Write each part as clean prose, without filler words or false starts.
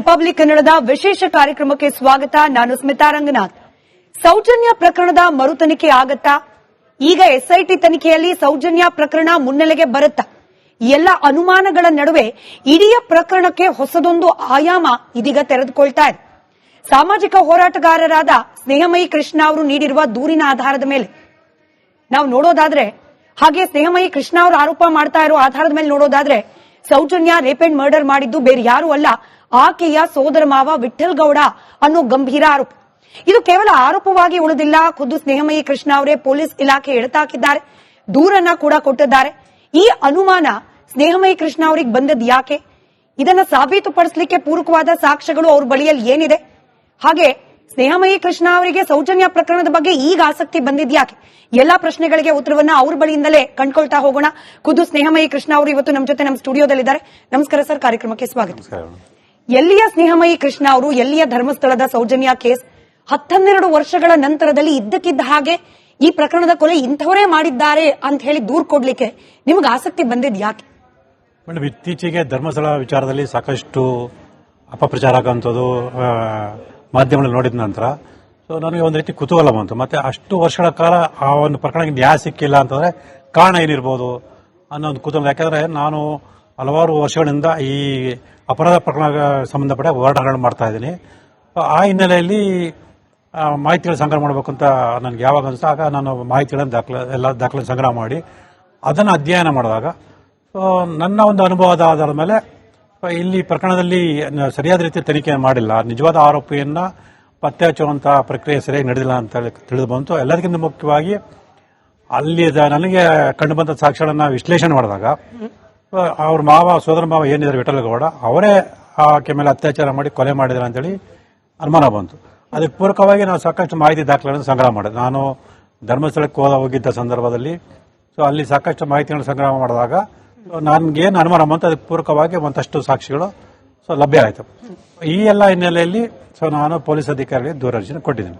Republic ಕನ್ನಡದ ವಿಶೇಷ ಕಾರ್ಯಕ್ರಮಕ್ಕೆ ಸ್ವಾಗತ. ನಾನು ಸ್ಮಿತಾ ರಂಗನಾಥ್. ಸೌಜನ್ಯ ಪ್ರಕರಣದ ಮರುತನಿಖೆ ಆಗತ್ತಾ? ಈಗ ಎಸ್ಐಟಿ ತನಿಖೆಯಲ್ಲಿ ಸೌಜನ್ಯ ಪ್ರಕರಣ ಮುನ್ನೆಲೆಗೆ ಬರುತ್ತಾ? ಎಲ್ಲ ಅನುಮಾನಗಳ ನಡುವೆ ಇಡೀ ಪ್ರಕರಣಕ್ಕೆ ಹೊಸದೊಂದು ಆಯಾಮ ಇದೀಗ ತೆರೆದುಕೊಳ್ತಾ ಇದೆ. ಸಾಮಾಜಿಕ ಹೋರಾಟಗಾರರಾದ ಸ್ನೇಹಮಯಿ ಕೃಷ್ಣ ಅವರು ನೀಡಿರುವ ದೂರಿನ ಆಧಾರದ ಮೇಲೆ ನಾವು ನೋಡೋದಾದ್ರೆ, ಹಾಗೆ ಸ್ನೇಹಮಯಿ ಕೃಷ್ಣ ಅವರು ಆರೋಪ ಮಾಡ್ತಾ ಇರೋ ಆಧಾರದ ಮೇಲೆ ನೋಡೋದಾದ್ರೆ, ಸೌಜನ್ಯ ರೇಪ್ ಅಂಡ್ ಮರ್ಡರ್ ಮಾಡಿದ್ದು ಬೇರೆ ಯಾರು ಅಲ್ಲ, ಆಕೆಯ ಸೋದರ ಮಾವ ವಿಠಲ್ ಗೌಡ ಅನ್ನೋ ಗಂಭೀರ ಆರೋಪ. ಇದು ಕೇವಲ ಆರೋಪವಾಗಿ ಉಳಿದಿಲ್ಲ. ಖುದ್ದು ಸ್ನೇಹಮಯಿ ಕೃಷ್ಣ ಅವರೇ ಪೊಲೀಸ್ ಇಲಾಖೆ ಎಳೆತಾಕಿದ್ದಾರೆ, ದೂರನ್ನ ಕೂಡ ಕೊಟ್ಟಿದ್ದಾರೆ. ಈ ಅನುಮಾನ ಸ್ನೇಹಮಯಿ ಕೃಷ್ಣ ಅವರಿಗೆ ಬಂದದ್ದು ಯಾಕೆ? ಇದನ್ನ ಸಾಬೀತುಪಡಿಸಲಿಕ್ಕೆ ಪೂರಕವಾದ ಸಾಕ್ಷ್ಯಗಳು ಅವ್ರ ಬಳಿಯಲ್ಲಿ ಏನಿದೆ? ಹಾಗೆ ಸ್ನೇಹಮಯಿ ಕೃಷ್ಣ ಅವರಿಗೆ ಸೌಜನ್ಯ ಪ್ರಕರಣದ ಬಗ್ಗೆ ಈಗ ಆಸಕ್ತಿ ಬಂದಿದ್ಯಾಕೆ? ಎಲ್ಲಾ ಪ್ರಶ್ನೆಗಳಿಗೆ ಉತ್ತರವನ್ನ ಅವ್ರ ಬಳಿಯಿಂದಲೇ ಕಂಡುಕೊಳ್ತಾ ಹೋಗೋಣ. ಖುದ್ದು ಸ್ನೇಹಮಯಿ ಕೃಷ್ಣ ಅವರು ಇವತ್ತು ನಮ್ಮ ಜೊತೆ ನಮ್ಮ ಸ್ಟುಡಿಯೋದಲ್ಲಿದ್ದಾರೆ. ನಮಸ್ಕಾರ ಸರ್, ಕಾರ್ಯಕ್ರಮಕ್ಕೆ ಸ್ವಾಗತ. ಎಲ್ಲಿಯ ಸ್ನೇಹಮಯಿ ಕೃಷ್ಣ ಅವರು, ಎಲ್ಲಿಯ ಧರ್ಮಸ್ಥಳದ ಸೌಜನ್ಯ ಕೇಸ್? 12 ವರ್ಷಗಳ ನಂತರದಲ್ಲಿ ಇದ್ದಕ್ಕಿದ್ದ ಹಾಗೆ ಈ ಪ್ರಕರಣದ ಕೊಲೆ ಇಂಥವರೇ ಮಾಡಿದ್ದಾರೆ ಅಂತ ಹೇಳಿ ದೂರು ಕೊಡ್ಲಿಕ್ಕೆ ನಿಮ್ಗೆ ಆಸಕ್ತಿ ಬಂದಿದ್ ಯಾಕೆ? ಮೇಡಮ್, ಇತ್ತೀಚೆಗೆ ಧರ್ಮಸ್ಥಳ ವಿಚಾರದಲ್ಲಿ ಸಾಕಷ್ಟು ಅಪಪ್ರಚಾರ ಆಗುವಂಥದ್ದು ಮಾಧ್ಯಮಗಳಲ್ಲಿ ನೋಡಿದ ನಂತರ ನನಗೆ ಒಂದು ರೀತಿ ಕುತೂಹಲ ಬಂತು. ಮತ್ತೆ ಅಷ್ಟು ವರ್ಷಗಳ ಕಾಲ ಆ ಒಂದು ಪ್ರಕರಣಕ್ಕೆ ನ್ಯಾಯ ಸಿಕ್ಕಿಲ್ಲ ಅಂತಂದ್ರೆ ಕಾರಣ ಏನಿರ್ಬೋದು ಅನ್ನೋ ಒಂದು ಕುತೂಹಲ. ಯಾಕಂದ್ರೆ ನಾನು ಹಲವಾರು ವರ್ಷಗಳಿಂದ ಈ ಅಪರಾಧ ಪ್ರಕರಣ ಸಂಬಂಧಪಟ್ಟ ಹೋರಾಟಗಳನ್ನು ಮಾಡ್ತಾ ಇದ್ದೀನಿ. ಆ ಹಿನ್ನೆಲೆಯಲ್ಲಿ ಮಾಹಿತಿಗಳು ಸಂಗ್ರಹ ಮಾಡಬೇಕು ಅಂತ ನನಗೆ ಯಾವಾಗ ಅನಿಸ್ತು, ಆಗ ನಾನು ಮಾಹಿತಿಗಳನ್ನು ಎಲ್ಲ ದಾಖಲೆ ಸಂಗ್ರಹ ಮಾಡಿ ಅದನ್ನು ಅಧ್ಯಯನ ಮಾಡಿದಾಗ ನನ್ನ ಒಂದು ಅನುಭವದ ಆಧಾರದ ಮೇಲೆ ಇಲ್ಲಿ ಪ್ರಕರಣದಲ್ಲಿ ಸರಿಯಾದ ರೀತಿ ತನಿಖೆ ಮಾಡಿಲ್ಲ, ನಿಜವಾದ ಆರೋಪಿಯನ್ನ ಪತ್ತೆ ಹಚ್ಚುವಂತಹ ಪ್ರಕ್ರಿಯೆ ಸರಿಯಾಗಿ ನಡೆದಿಲ್ಲ ಅಂತ ಹೇಳಿ ತಿಳಿದು ಬಂತು. ಎಲ್ಲದಕ್ಕಿಂತ ಮುಖ್ಯವಾಗಿ ಅಲ್ಲಿ ನನಗೆ ಕಂಡುಬಂದ ಸಾಕ್ಷ್ಯಗಳನ್ನ ವಿಶ್ಲೇಷಣೆ ಮಾಡಿದಾಗ ಅವ್ರ ಸೋದರ ಮಾವ ಏನಿದ್ದಾರೆ ವಿಠಲ್ ಗೌಡ, ಅವರೇ ಆಕೆ ಮೇಲೆ ಅತ್ಯಾಚಾರ ಮಾಡಿ ಕೊಲೆ ಮಾಡಿದ್ದಾರೆ ಅಂತೇಳಿ ಅನುಮಾನ ಬಂತು. ಅದಕ್ಕೆ ಪೂರಕವಾಗಿ ನಾವು ಸಾಕಷ್ಟು ಮಾಹಿತಿ ದಾಖಲೆಗಳನ್ನು ಸಂಗ್ರಹ ಮಾಡಿದೆ. ನಾನು ಧರ್ಮಸ್ಥಳಕ್ಕೆ ಹೋಗಿದ್ದ ಸಂದರ್ಭದಲ್ಲಿ ಅಲ್ಲಿ ಸಾಕಷ್ಟು ಮಾಹಿತಿಗಳನ್ನು ಸಂಗ್ರಹ ಮಾಡಿದಾಗ ನನ್ಗೇನು ಅನುಮಾನ ಬಂತು, ಅದಕ್ಕೆ ಪೂರಕವಾಗಿ ಒಂದಷ್ಟು ಸಾಕ್ಷಿಗಳು ಲಭ್ಯ ಆಯಿತು. ಈ ಎಲ್ಲ ಹಿನ್ನೆಲೆಯಲ್ಲಿ ನಾನು ಪೊಲೀಸ್ ಅಧಿಕಾರಿಗಳಿಗೆ ದೂರರ್ಜನೆ ಕೊಟ್ಟಿದ್ದೇನೆ.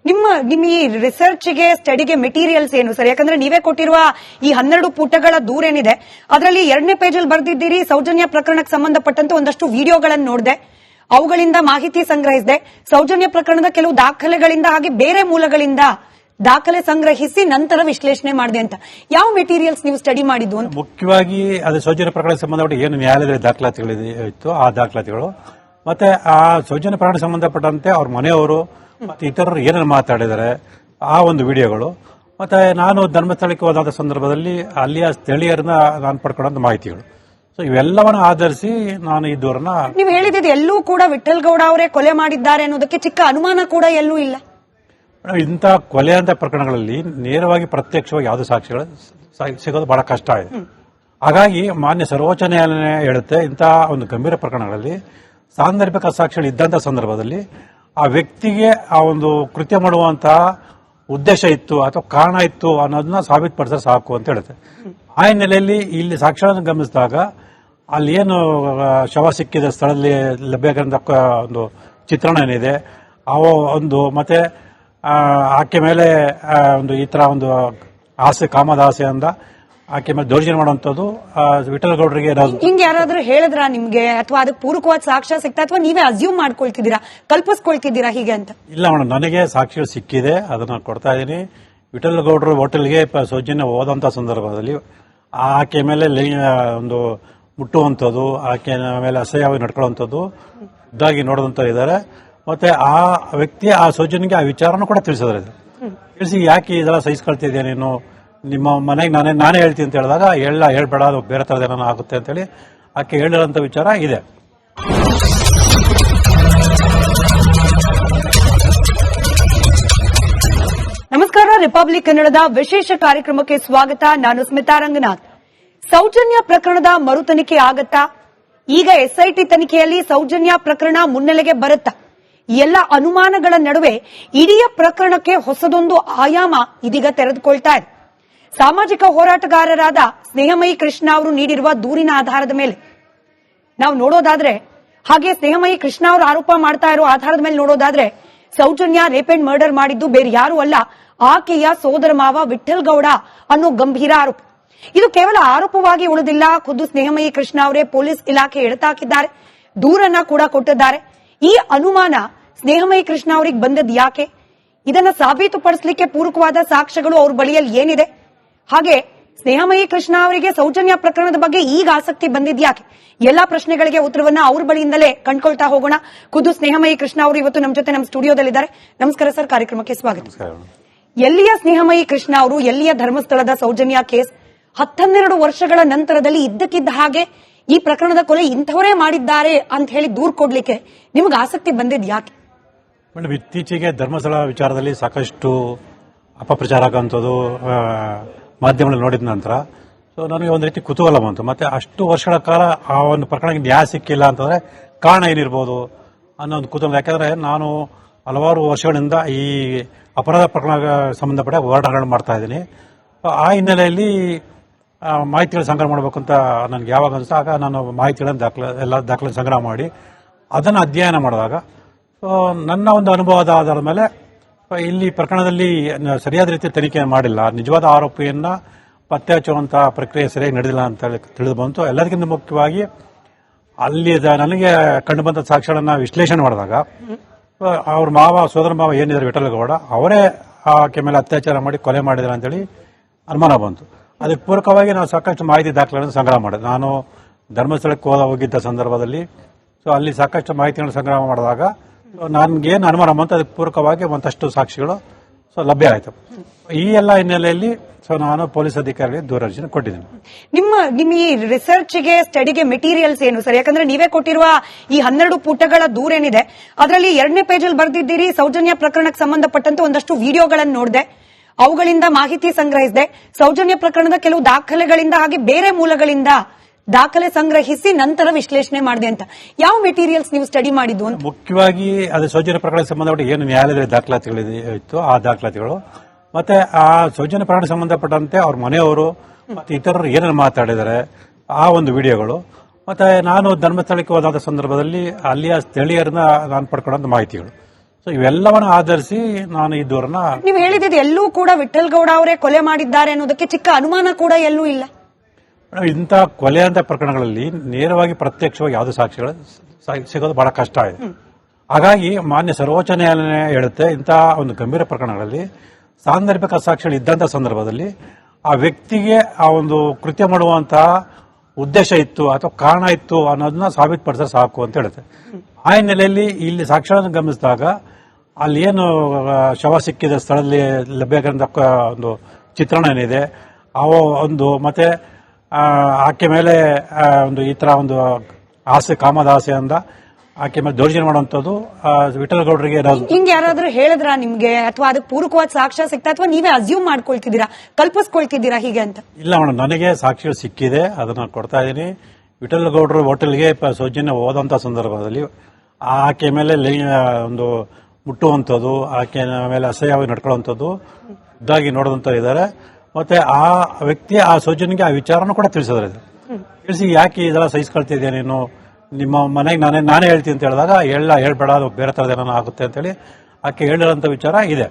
ನಿಮ್ಮ ಈ ರಿಸರ್ಚ್ಗೆ, ಸ್ಟಡಿಗೆ ಮೆಟೀರಿಯಲ್ಸ್ ಏನು ಸರ್? ಯಾಕಂದ್ರೆ ನೀವೇ ಕೊಟ್ಟಿರುವ ಈ 12 ಪುಟಗಳ ದೂರೇನಿದೆ, ಅದರಲ್ಲಿ 2ನೇ ಪೇಜಲ್ಲಿ ಬರೆದಿದ್ದೀರಿ ಸೌಜನ್ಯ ಪ್ರಕರಣಕ್ಕೆ ಸಂಬಂಧಪಟ್ಟಂತೆ ಒಂದಷ್ಟು ವಿಡಿಯೋಗಳನ್ನು ನೋಡಿದೆ, ಅವುಗಳಿಂದ ಮಾಹಿತಿ ಸಂಗ್ರಹಿಸಿದೆ, ಸೌಜನ್ಯ ಪ್ರಕರಣದ ಕೆಲವು ದಾಖಲೆಗಳಿಂದ ಹಾಗೆ ಬೇರೆ ಮೂಲಗಳಿಂದ ದಾಖಲೆ ಸಂಗ್ರಹಿಸಿ ನಂತರ ವಿಶ್ಲೇಷಣೆ ಮಾಡಿದೆ ಅಂತ. ಯಾವ ಮೆಟೀರಿಯಲ್ಸ್ ನೀವು ಸ್ಟಡಿ ಮಾಡಿದ್ದು ಅಂತ? ಮುಖ್ಯವಾಗಿ ಅದು ಸೌಜನ್ಯ ಪ್ರಕರಣಕ್ಕೆ ಸಂಬಂಧಪಟ್ಟ ಏನು ನ್ಯಾಯಾಲಯದ ದಾಖಲಾತಿಗಳಿತ್ತು ಆ ದಾಖಲಾತಿಗಳು, ಮತ್ತೆ ಆ ಸೌಜನ್ಯ ಪ್ರಕರಣಕ್ಕೆ ಸಂಬಂಧಪಟ್ಟಂತೆ ಅವ್ರ ಮನೆಯವರು ಮತ್ತೆ ಇತರರು ಏನೇನು ಮಾತಾಡಿದ್ದಾರೆ ಆ ಒಂದು ವಿಡಿಯೋಗಳು, ಮತ್ತೆ ನಾನು ಧರ್ಮಸ್ಥಳಕ್ಕೆ ಹೋದಾದ ಸಂದರ್ಭದಲ್ಲಿ ಅಲ್ಲಿಯ ಸ್ಥಳೀಯರನ್ನ ನಾನು ಪಡ್ಕೊಂಡಂತ ಮಾಹಿತಿಗಳು. ಇವೆಲ್ಲವನ್ನ ಆಧರಿಸಿ ನಾನು ಈ ದೂರನ್ನ. ನೀವು ಹೇಳಿದ್ದು ಎಲ್ಲೂ ಕೂಡ ವಿಠಲ್ ಗೌಡ ಅವರೇ ಕೊಲೆ ಮಾಡಿದ್ದಾರೆ ಅನ್ನೋದಕ್ಕೆ ಚಿಕ್ಕ ಅನುಮಾನ ಕೂಡ ಎಲ್ಲೂ ಇಲ್ಲ. ಇಂಥ ಕೊಲೆ ಅಂತ ಪ್ರಕರಣಗಳಲ್ಲಿ ನೇರವಾಗಿ ಪ್ರತ್ಯಕ್ಷವಾಗಿ ಯಾವುದೇ ಸಾಕ್ಷಿಗಳು ಸಿಗೋದು ಬಹಳ ಕಷ್ಟ ಇದೆ. ಹಾಗಾಗಿ ಮಾನ್ಯ ಸರ್ವೋಚ್ಚ ನ್ಯಾಯಾಲಯ ಹೇಳುತ್ತೆ, ಇಂತಹ ಒಂದು ಗಂಭೀರ ಪ್ರಕರಣಗಳಲ್ಲಿ ಸಾಂದರ್ಭಿಕ ಸಾಕ್ಷಿಗಳು ಇದ್ದಂತಹ ಸಂದರ್ಭದಲ್ಲಿ ಆ ವ್ಯಕ್ತಿಗೆ ಆ ಒಂದು ಕೃತ್ಯ ಮಾಡುವಂತಹ ಉದ್ದೇಶ ಇತ್ತು ಅಥವಾ ಕಾರಣ ಇತ್ತು ಅನ್ನೋದನ್ನ ಸಾಬೀತುಪಡಿಸಿದ್ರೆ ಸಾಕು ಅಂತ ಹೇಳುತ್ತೆ. ಆ ಹಿನ್ನೆಲೆಯಲ್ಲಿ ಇಲ್ಲಿ ಸಾಕ್ಷ್ಯಗಳನ್ನು ಗಮನಿಸಿದಾಗ ಅಲ್ಲಿ ಏನು ಶವ ಸಿಕ್ಕಿದ ಸ್ಥಳದಲ್ಲಿ ಲಭ್ಯವಾಗಿರೋ ಒಂದು ಚಿತ್ರಣ ಏನಿದೆ ಆ ಒಂದು, ಮತ್ತೆ ಆಕೆ ಮೇಲೆ ಒಂದು ಈ ತರ ಒಂದು ಆಸೆ, ಕಾಮದ ಆಸೆಯಿಂದ ಆಕೆ ಮೇಲೆ ದೌರ್ಜನ್ಯ ಮಾಡುವಂತದ್ದು ವಿಠಲ್ ಗೌಡರಿಗೆ ಹಿಂಗೆ ಯಾರಾದ್ರೂ ಹೇಳಿದ್ರ ನಿಮ್ಗೆ, ಅಥವಾ ಅದಕ್ಕೆ ಪೂರಕವಾದ ಸಾಕ್ಷ್ಯ ಸಿಕ್ತಾ, ಅಥವಾ ನೀವೇ ಅಸ್ಯೂಮ್ ಮಾಡ್ಕೊಳ್ತಿದ್ದೀರಾ, ಕಲ್ಪಿಸ್ಕೊಳ್ತಿದ್ದೀರಾ ಹೀಗೆ ಅಂತ? ಇಲ್ಲ ಮೇಡಮ್, ನನಗೆ ಸಾಕ್ಷಿಗಳು ಸಿಕ್ಕಿದೆ, ಅದನ್ನ ಕೊಡ್ತಾ ಇದ್ದೀನಿ. ವಿಠಲ್ ಗೌಡರು ಹೋಟೆಲ್ಗೆ ಸೌಜನ್ಯ ಹೋದಂತ ಸಂದರ್ಭದಲ್ಲಿ ಆಕೆ ಮೇಲೆ ಒಂದು ಮುಟ್ಟುವಂಥದ್ದು, ಆಕೆ ಮೇಲೆ ಅಸಹ್ಯವಾಗಿ ನಡ್ಕೊಳ್ಳುವಂಥದ್ದು ಇದಾಗಿ ನೋಡುವಂತ ಇದ್ದಾರೆ. ಮತ್ತೆ ಆ ವ್ಯಕ್ತಿ ಆ ಸೌಜನ್ಯಗೆ ಆ ವಿಚಾರನೂ ಕೂಡ ತಿಳಿಸಿದ್ರೆ, ತಿಳಿಸಿ ಯಾಕೆ ಇದೆಲ್ಲ ಸಹಿಸ್ಕೊಳ್ತಿದ್ಯಾ ನೀನು, ನಿಮ್ಮ ಮನೆಗೆ ನಾನೇ ಹೇಳ್ತೀನಿ ಅಂತ ಹೇಳಿದಾಗ ಹೇಳ್ಬೇಡ, ಅದು ಬೇರೆ ತರದೇನೋ ಆಗುತ್ತೆ ಅಂತೇಳಿ ಆಕೆ ಹೇಳಿರೋಂಥ ವಿಚಾರ ಇದೆ. ನಮಸ್ಕಾರ, ರಿಪಬ್ಲಿಕ್ ಕನ್ನಡದ ವಿಶೇಷ ಕಾರ್ಯಕ್ರಮಕ್ಕೆ ಸ್ವಾಗತ. ನಾನು ಸ್ಮಿತಾ ರಂಗನಾಥ್. ಸೌಜನ್ಯ ಪ್ರಕರಣದ ಮರುತನಿಖೆ ಆಗತ್ತಾ? ಈಗ ಎಸ್ಐಟಿ ತನಿಖೆಯಲ್ಲಿ ಸೌಜನ್ಯ ಪ್ರಕರಣ ಮುನ್ನೆಲೆಗೆ ಬರುತ್ತಾ? ಎಲ್ಲ ಅನುಮಾನಗಳ ನಡುವೆ ಇಡೀ ಪ್ರಕರಣಕ್ಕೆ ಹೊಸದೊಂದು ಆಯಾಮ ಇದೀಗ ತೆರೆದುಕೊಳ್ತಾ ಇದೆ. ಸಾಮಾಜಿಕ ಹೋರಾಟಗಾರರಾದ ಸ್ನೇಹಮಯಿ ಕೃಷ್ಣ ಅವರು ನೀಡಿರುವ ದೂರಿನ ಆಧಾರದ ಮೇಲೆ ನಾವು ನೋಡೋದಾದ್ರೆ, ಹಾಗೆ ಸ್ನೇಹಮಯಿ ಕೃಷ್ಣ ಅವರು ಆರೋಪ ಮಾಡ್ತಾ ಇರೋ ಆಧಾರದ ಮೇಲೆ ನೋಡೋದಾದ್ರೆ, ಸೌಜನ್ಯ ರೇಪ್ ಅಂಡ್ ಮರ್ಡರ್ ಮಾಡಿದ್ದು ಬೇರೆ ಯಾರು ಅಲ್ಲ, ಆಕೆಯ ಸೋದರ ಮಾವ ವಿಠಲ್ ಗೌಡ ಅನ್ನೋ ಗಂಭೀರ ಆರೋಪ. ಇದು ಕೇವಲ ಆರೋಪವಾಗಿ ಉಳಿದಿಲ್ಲ. ಖುದ್ದು ಸ್ನೇಹಮಯಿ ಕೃಷ್ಣ ಅವರೇ ಪೊಲೀಸ್ ಇಲಾಖೆ ಎಳೆತಾಕಿದ್ದಾರೆ, ದೂರನ್ನ ಕೂಡ ಕೊಟ್ಟಿದ್ದಾರೆ. ಈ ಅನುಮಾನ ಸ್ನೇಹಮಯಿ ಕೃಷ್ಣ ಅವರಿಗೆ ಬಂದದ್ ಯಾಕೆ? ಇದನ್ನ ಸಾಬೀತುಪಡಿಸಲಿಕ್ಕೆ ಪೂರಕವಾದ ಸಾಕ್ಷ್ಯಗಳು ಅವ್ರ ಬಳಿಯಲ್ಲಿ ಏನಿದೆ? ಹಾಗೆ ಸ್ನೇಹಮಯಿ ಕೃಷ್ಣ ಅವರಿಗೆ ಸೌಜನ್ಯ ಪ್ರಕರಣದ ಬಗ್ಗೆ ಈಗ ಆಸಕ್ತಿ ಬಂದಿದ್ಯಾಕೆ? ಎಲ್ಲಾ ಪ್ರಶ್ನೆಗಳಿಗೆ ಉತ್ತರವನ್ನ ಅವ್ರ ಬಳಿಯಿಂದಲೇ ಕಂಡ್ಕೊಳ್ತಾ ಹೋಗೋಣ. ಖುದ್ದು ಸ್ನೇಹಮಯಿ ಕೃಷ್ಣ ಅವರು ಇವತ್ತು ನಮ್ಮ ಜೊತೆ ನಮ್ಮ ಸ್ಟುಡಿಯೋದಲ್ಲಿದ್ದಾರೆ. ನಮಸ್ಕಾರ ಸರ್, ಕಾರ್ಯಕ್ರಮಕ್ಕೆ ಸ್ವಾಗತ. ಎಲ್ಲಿಯ ಸ್ನೇಹಮಯಿ ಕೃಷ್ಣ ಅವರು, ಎಲ್ಲಿಯ ಧರ್ಮಸ್ಥಳದ ಸೌಜನ್ಯ ಕೇಸ್ 12 ವರ್ಷಗಳ ನಂತರದಲ್ಲಿ ಇದ್ದಕ್ಕಿದ್ದ ಹಾಗೆ ಈ ಪ್ರಕರಣದ ಕೊಲೆ ಇಂಥವರೇ ಮಾಡಿದ್ದಾರೆ ಅಂತ ಹೇಳಿ ದೂರ್ ಕೊಡ್ಲಿಕ್ಕೆ ನಿಮ್ಗೆ ಆಸಕ್ತಿ ಬಂದಿದ್ ಯಾಕೆ? ಮೇಡಮ್, ಇತ್ತೀಚೆಗೆ ಧರ್ಮಸ್ಥಳ ವಿಚಾರದಲ್ಲಿ ಸಾಕಷ್ಟು ಅಪಪ್ರಚಾರ ಆಗುವಂಥದ್ದು ಮಾಧ್ಯಮಗಳಲ್ಲಿ ನೋಡಿದ ನಂತರ ಸೊ ನನಗೆ ಒಂದು ರೀತಿ ಕುತೂಹಲ ಬಂತು. ಮತ್ತೆ ಅಷ್ಟು ವರ್ಷಗಳ ಕಾಲ ಆ ಒಂದು ಪ್ರಕರಣಕ್ಕೆ ನ್ಯಾಯ ಸಿಕ್ಕಿಲ್ಲ ಅಂತಂದ್ರೆ ಕಾರಣ ಏನಿರ್ಬೋದು ಅನ್ನೋ ಒಂದು ಕುತೂಹಲ. ಯಾಕಂದ್ರೆ ನಾನು ಹಲವಾರು ವರ್ಷಗಳಿಂದ ಈ ಅಪರಾಧ ಪ್ರಕರಣ ಸಂಬಂಧಪಟ್ಟ ಹೋರಾಟಗಳನ್ನು ಮಾಡ್ತಾ ಇದ್ದೀನಿ. ಆ ಹಿನ್ನೆಲೆಯಲ್ಲಿ ಮಾಹಿತಿಗಳ ಸಂಗ್ರಹ ಮಾಡಬೇಕು ಅಂತ ನನಗೆ ಯಾವಾಗ ಅನಿಸ್ತು ಆಗ ನಾನು ಮಾಹಿತಿಗಳನ್ನು ದಾಖಲೆ ಸಂಗ್ರಹ ಮಾಡಿ ಅದನ್ನು ಅಧ್ಯಯನ ಮಾಡಿದಾಗ ನನ್ನ ಒಂದು ಅನುಭವದ ಆಧಾರದ ಮೇಲೆ ಇಲ್ಲಿ ಪ್ರಕರಣದಲ್ಲಿ ಸರಿಯಾದ ರೀತಿ ತನಿಖೆ ಮಾಡಿಲ್ಲ, ನಿಜವಾದ ಆರೋಪಿಯನ್ನ ಪತ್ತೆ ಹಚ್ಚುವಂತ ಪ್ರಕ್ರಿಯೆ ಸರಿಯಾಗಿ ನಡೆದಿಲ್ಲ ಅಂತ ತಿಳಿದು ಬಂತು. ಎಲ್ಲದಕ್ಕಿಂತ ಮುಖ್ಯವಾಗಿ ಅಲ್ಲಿ ನನಗೆ ಕಂಡುಬಂದ ಸಾಕ್ಷ್ಯಗಳನ್ನ ವಿಶ್ಲೇಷಣೆ ಮಾಡಿದಾಗ ಅವ್ರ ಸೋದರ ಮಾವ ಏನಿದ್ದಾರೆ ವಿಠಲಗೌಡ, ಅವರೇ ಆಕೆ ಮೇಲೆ ಅತ್ಯಾಚಾರ ಮಾಡಿ ಕೊಲೆ ಮಾಡಿದ್ದಾರೆ ಅಂತೇಳಿ ಅನುಮಾನ ಬಂತು. ಅದಕ್ಕೆ ಪೂರಕವಾಗಿ ನಾವು ಸಾಕಷ್ಟು ಮಾಹಿತಿ ದಾಖಲೆಗಳನ್ನು ಸಂಗ್ರಹ ಮಾಡಿದೆ. ನಾನು ಧರ್ಮಸ್ಥಳಕ್ಕೆ ಹೋಗಿದ್ದ ಸಂದರ್ಭದಲ್ಲಿ ಅಲ್ಲಿ ಸಾಕಷ್ಟು ಮಾಹಿತಿಗಳನ್ನು ಸಂಗ್ರಹ ಮಾಡಿದಾಗ ನನ್ಗೇನು ಅನುಮಾನ ಬಂತು ಅದಕ್ಕೆ ಪೂರಕವಾಗಿ ಒಂದಷ್ಟು ಸಾಕ್ಷಿಗಳು ಲಭ್ಯ ಆಯಿತು. ಈ ಎಲ್ಲ ಹಿನ್ನೆಲೆಯಲ್ಲಿ ನಾನು ಪೊಲೀಸ್ ಅಧಿಕಾರಿಗೆ ದೂರರ್ಜಿ ಕೊಟ್ಟಿದ್ದೀನಿ. ನಿಮ್ಮ ಈ ರಿಸರ್ಚ್ಗೆ ಸ್ಟಡಿಗೆ ಮೆಟೀರಿಯಲ್ಸ್ ಏನು ಸರ್? ಯಾಕಂದ್ರೆ ನೀವೇ ಕೊಟ್ಟಿರುವ ಈ 12 ಪುಟಗಳ ದೂರೇನಿದೆ ಅದರಲ್ಲಿ 2ನೇ ಪೇಜಲ್ಲಿ ಬರೆದಿದ್ದೀರಿ ಸೌಜನ್ಯ ಪ್ರಕರಣಕ್ಕೆ ಸಂಬಂಧಪಟ್ಟಂತೆ ಒಂದಷ್ಟು ವಿಡಿಯೋಗಳನ್ನು ನೋಡಿದೆ, ಅವುಗಳಿಂದ ಮಾಹಿತಿ ಸಂಗ್ರಹಿಸಿದೆ, ಸೌಜನ್ಯ ಪ್ರಕರಣದ ಕೆಲವು ದಾಖಲೆಗಳಿಂದ ಹಾಗೆ ಬೇರೆ ಮೂಲಗಳಿಂದ ದಾಖಲೆ ಸಂಗ್ರಹಿಸಿ ನಂತರ ವಿಶ್ಲೇಷಣೆ ಮಾಡಿದೆ ಅಂತ. ಯಾವ ಮೆಟೀರಿಯಲ್ಸ್ ನೀವು ಸ್ಟಡಿ ಮಾಡಿದ್ದು ಅಂತ? ಮುಖ್ಯವಾಗಿ ಅದು ಸೌಜನ್ಯ ಪ್ರಕರಣಕ್ಕೆ ಸಂಬಂಧಪಟ್ಟ ಏನು ನ್ಯಾಯಾಲಯದ ದಾಖಲಾತಿಗಳಿತ್ತು ಆ ದಾಖಲಾತಿಗಳು, ಮತ್ತೆ ಆ ಸೌಜನ್ಯ ಪ್ರಕರಣಕ್ಕೆ ಸಂಬಂಧಪಟ್ಟಂತೆ ಅವ್ರ ಮನೆಯವರು ಮತ್ತೆ ಇತರರು ಏನೇನು ಮಾತಾಡಿದ್ದಾರೆ ಆ ಒಂದು ವಿಡಿಯೋಗಳು, ಮತ್ತೆ ನಾನು ಧರ್ಮಸ್ಥಳಕ್ಕೆ ಹೋದಾದ ಸಂದರ್ಭದಲ್ಲಿ ಅಲ್ಲಿಯ ಸ್ಥಳೀಯರನ್ನ ನಾನು ಪಡ್ಕೊಂಡಂತ ಮಾಹಿತಿಗಳು. ಸೊ ಇವೆಲ್ಲವನ್ನ ಆಧರಿಸಿ ನಾನು ಈ ದೂರನ್ನ ನೀವು ಹೇಳಿದ್ದು ಎಲ್ಲೂ ಕೂಡ ವಿಠಲ್ಗೌಡ ಅವರೇ ಕೊಲೆ ಮಾಡಿದ್ದಾರೆ ಅನ್ನೋದಕ್ಕೆ ಚಿಕ್ಕ ಅನುಮಾನ ಕೂಡ ಎಲ್ಲೂ ಇಲ್ಲ. ಇಂಥ ಕೊಲೆ ಅಂತ ಪ್ರಕರಣಗಳಲ್ಲಿ ನೇರವಾಗಿ ಪ್ರತ್ಯಕ್ಷವಾಗಿ ಯಾವುದು ಸಾಕ್ಷಿಗಳು ಸಿಗೋದು ಬಹಳ ಕಷ್ಟ ಇದೆ. ಹಾಗಾಗಿ ಮಾನ್ಯ ಸರ್ವೋಚ್ಚ ನ್ಯಾಯಾಲಯ ಹೇಳುತ್ತೆ, ಇಂತಹ ಒಂದು ಗಂಭೀರ ಪ್ರಕರಣಗಳಲ್ಲಿ ಸಾಂದರ್ಭಿಕ ಸಾಕ್ಷಿಗಳು ಇದ್ದಂತಹ ಸಂದರ್ಭದಲ್ಲಿ ಆ ವ್ಯಕ್ತಿಗೆ ಆ ಒಂದು ಕೃತ್ಯ ಮಾಡುವಂತಹ ಉದ್ದೇಶ ಇತ್ತು ಅಥವಾ ಕಾರಣ ಇತ್ತು ಅನ್ನೋದನ್ನ ಸಾಬೀತುಪಡಿಸಿದ್ರೆ ಸಾಕು ಅಂತ ಹೇಳುತ್ತೆ. ಆ ಹಿನ್ನೆಲೆಯಲ್ಲಿ ಇಲ್ಲಿ ಸಾಕ್ಷ್ಯಗಳನ್ನು ಗಮನಿಸಿದಾಗ ಅಲ್ಲಿ ಏನು ಶವ ಸಿಕ್ಕಿದ ಸ್ಥಳದಲ್ಲಿ ಲಭ್ಯವಾಗಿರೋ ಒಂದು ಚಿತ್ರಣ ಏನಿದೆ ಅವ ಒಂದು ಮತ್ತೆ ಆಕೆ ಮೇಲೆ ಒಂದು ಈ ತರ ಒಂದು ಆಸೆ ಕಾಮದ ಆಸೆಯಿಂದ ಆಕೆ ಮೇಲೆ ದೌರ್ಜನ್ಯ ಮಾಡುವಂತದ್ದು ವಿಠಲಗೌಡರಿಗೆ ಹಿಂಗೆ ಯಾರಾದ್ರೂ ಹೇಳಿದ್ರ ನಿಮ್ಗೆ, ಅಥವಾ ಅದಕ್ಕೆ ಪೂರಕವಾದ ಸಾಕ್ಷ್ಯ ಸಿಕ್ತಾ ಅಥವಾ ನೀವೇ ಅಸ್ಯೂಮ್ ಮಾಡ್ಕೊಳ್ತಿದ್ದೀರಾ, ಕಲ್ಪಿಸ್ಕೊಳ್ತಿದ್ದೀರಾ ಹೀಗೆ ಅಂತ? ಇಲ್ಲ ಮೇಡಮ್, ನನಗೆ ಸಾಕ್ಷಿಗಳು ಸಿಕ್ಕಿದೆ, ಅದನ್ನ ಕೊಡ್ತಾ ಇದ್ದೀನಿ. ವಿಠಲಗೌಡರು ಹೋಟೆಲ್ಗೆ ಸೌಜನ್ಯ ಹೋದಂತ ಸಂದರ್ಭದಲ್ಲಿ ಆಕೆ ಮೇಲೆ ಒಂದು ಮುಟ್ಟುವಂಥದ್ದು, ಆಕೆ ಮೇಲೆ ಅಸಹ್ಯವಾಗಿ ನಡ್ಕೊಳ್ಳುವಂಥದ್ದು ಇದಾಗಿ ನೋಡುವಂತ ಇದ್ದಾರೆ. ಮತ್ತೆ ಆ ವ್ಯಕ್ತಿ ಆ ಸೌಜನ್ಯಗೆ ಆ ವಿಚಾರನೂ ಕೂಡ ತಿಳಿಸಿದ್ರೆ, ತಿಳಿಸಿ ಯಾಕೆ ಇದೆಲ್ಲ ಸಹಿಸ್ಕೊಳ್ತಿದ್ಯಾ ನೀನು, ನಿಮ್ಮ ಮನೆಗೆ ನಾನೇ ಹೇಳ್ತೀನಿ ಅಂತ ಹೇಳಿದಾಗ ಹೇಳ್ಬೇಡ, ಅದು ಬೇರೆ ತರದೇನೋ ಆಗುತ್ತೆ ಅಂತೇಳಿ ಆಕೆ ಹೇಳಿರೋಂಥ ವಿಚಾರ ಇದೆ.